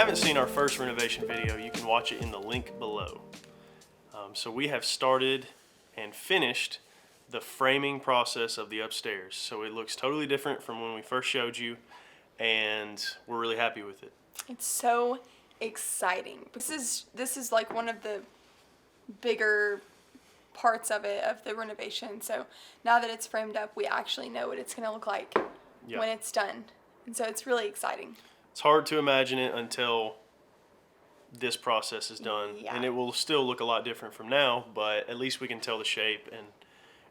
haven't seen our first renovation video, you can watch it in the link below. So we have started and finished the framing process of the upstairs. So it looks totally different from when we first showed you, and we're really happy with it. It's so exciting. This is like one of the bigger parts of it, of the renovation. So now that it's framed up, we actually know what it's going to look like when it's done. And so it's really exciting. It's hard to imagine it until this process is done, and it will still look a lot different from now, but at least we can tell the shape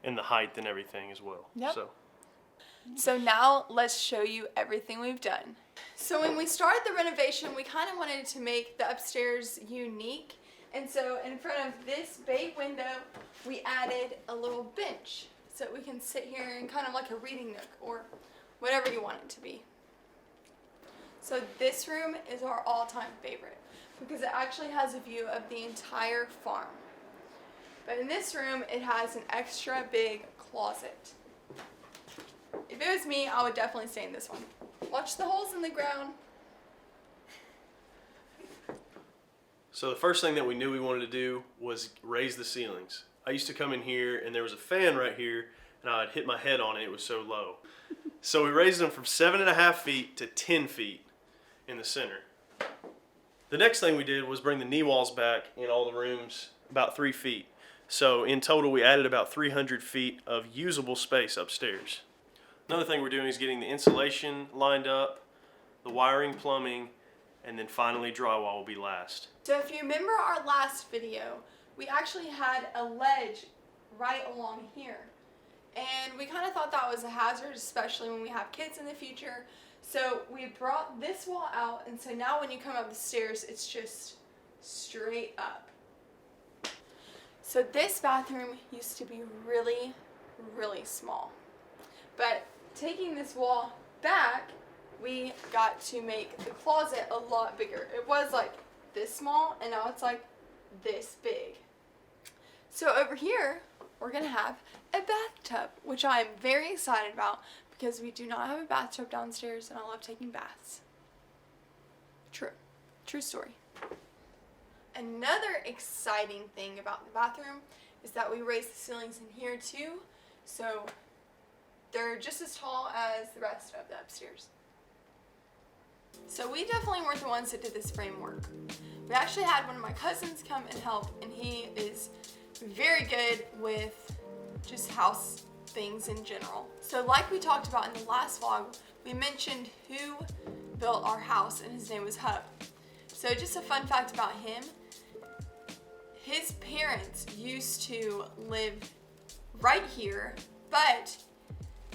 and the height and everything as well. Yep. So now let's show you everything we've done. So when we started the renovation, we kind of wanted to make the upstairs unique. And so in front of this bay window, we added a little bench so we can sit here and kind of like a reading nook or whatever you want it to be. So this room is our all-time favorite because it actually has a view of the entire farm. But in this room, it has an extra big closet. If it was me, I would definitely stay in this one. Watch the holes in the ground. So the first thing that we knew we wanted to do was raise the ceilings. I used to come in here and there was a fan right here and I'd hit my head on it, it was so low. So we raised them from 7.5 feet to 10 feet in the center. The next thing we did was bring the knee walls back in all the rooms about 3 feet. So in total we added about 300 feet of usable space upstairs. Another thing we're doing is getting the insulation lined up, the wiring, plumbing, and then finally drywall will be last. So if you remember our last video, we actually had a ledge right along here. And we kind of thought that was a hazard, especially when we have kids in the future. So we brought this wall out, and so now when you come up the stairs, it's just straight up. So this bathroom used to be really, really small. But taking this wall back, we got to make the closet a lot bigger. It was like this small, and now it's like this big. So over here, we're gonna have a bathtub, which I'm very excited about because we do not have a bathtub downstairs, and I love taking baths. True story. Another exciting thing about the bathroom is that we raised the ceilings in here too, so they're just as tall as the rest of the upstairs. So we definitely weren't the ones that did this framework. We actually had one of my cousins come and help, and he is very good with just house things in general. So like we talked about in the last vlog, we mentioned who built our house, and his name was Hub. So just a fun fact about him, his parents used to live right here, but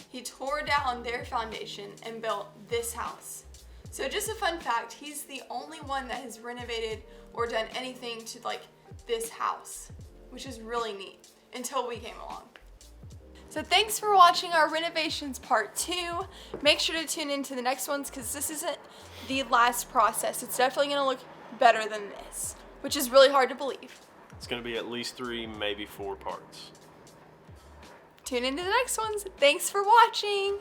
he tore down their foundation and built this house. So just a fun fact, he's the only one that has renovated or done anything to like this house, which is really neat, until we came along. So thanks for watching our renovations part 2. Make sure to tune into the next ones because this isn't the last process. It's definitely going to look better than this, which is really hard to believe. It's going to be at least 3, maybe 4 parts. Tune into the next ones. Thanks for watching.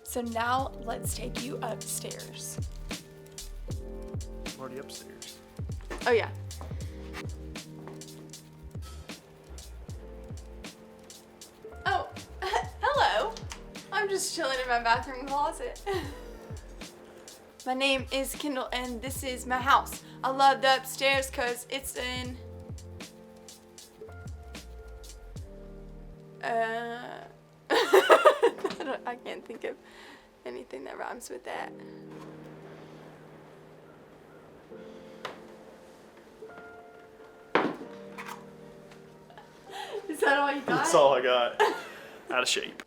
So now let's take you upstairs. I'm already upstairs. Oh yeah. Oh, hello. I'm just chilling in my bathroom closet. My name is Kendall and this is my house. I love the upstairs because it's in I can't think of anything that rhymes with that. Is that all you got? That's all I got. Out of shape.